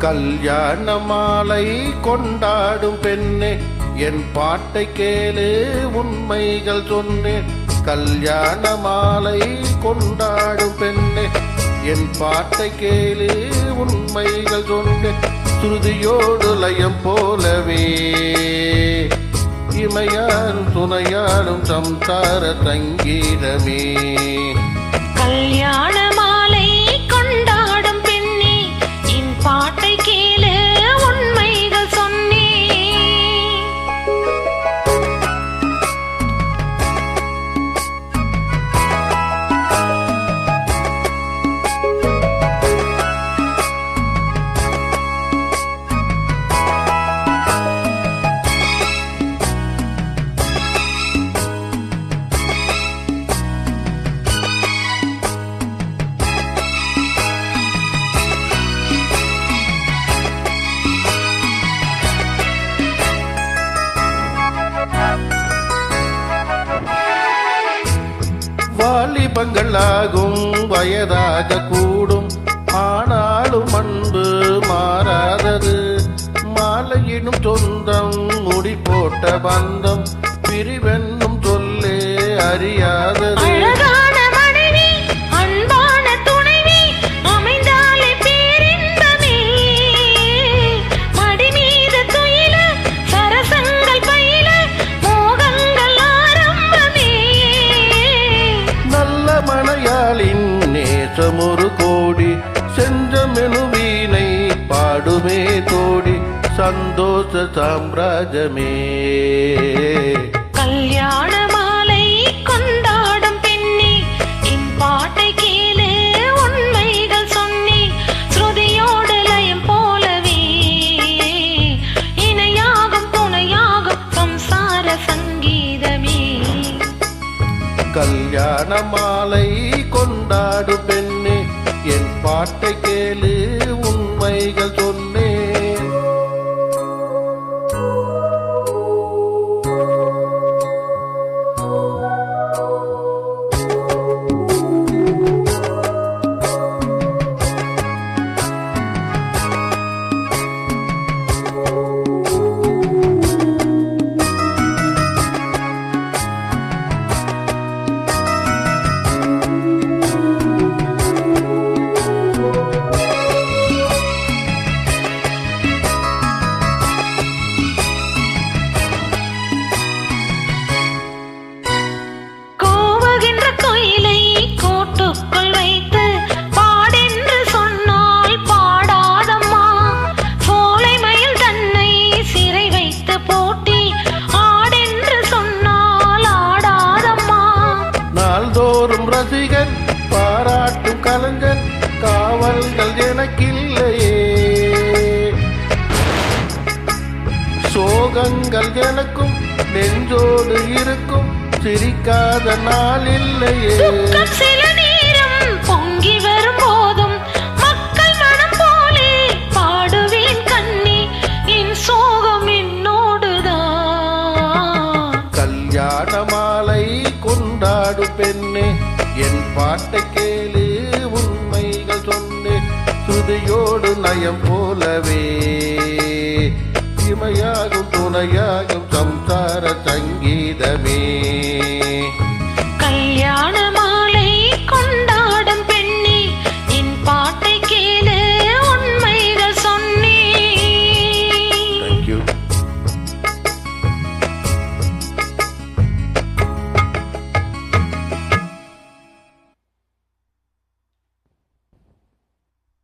கல்யாண மாலை கொண்டாடும் பெண்ணே, என் பாட்டை கேளு உண்மைகள் சொன்னேன். கல்யாண மாலை கொண்டாடும் பெண்ணே, என் பாட்டை கேளு உண்மைகள் சொன்னேன். சுருதியோடு லயம் போலவே இமையாரும் துணையாரும் சம்சார சங்கீதமே. கல்யாண மாலை கொண்டாடும் பெண்ணே, என் பாட்டை கேளு உண்மைகள் சொன்னேன். வாலிபங்களாகும் வயதாக கூடும், ஆனாலும் அன்பு மாறாதது. மாலையினும் சொந்தம் முடி போட்ட பந்தம் பிரிவென்னும் சொல்லே அறியாதது. மலையாளின் நேசமொரு கோடி, செஞ்சமெனு வீணை பாடுமே தோடி, சந்தோஷ சாம்ராஜ்யமே. கல்யாண மாலை கொண்டாடும் பெண்ணே, என் பாட்டை கேளு உண்மைகள் சொன்னேன். ஸ்ருதியோடு லயம் போலவே இணையாகும் துணையாகும் சம்சார சங்கீதமே. கல்யாண மாலை கொண்டாடு பெண்ணே, என் பாட்டை கேளு உண்மைகள் சொன்னேன். ரசிகன் பாராட்டும் கலைஞன் காவல்கள் எனக்கில்லையே, சோகங்கள் எனக்கும் நெஞ்சோடு இருக்கும், சிரிக்காத நாள் இல்லையே. சில நேரம் பொங்கி வரும் போதும் மக்கள் மனம் போலே பாடுவேன் கண்ணே, என் சோகம் என்னோடுதான். கல்யாண மாலை கொண்டாடு பெண்ணே, என் பாட்டை கேளு உண்மைகள் சொன்னேன். சுதியோடு நயம் போலவே இமையாகும் துணையாகும் சம்சார சங்கீதமே.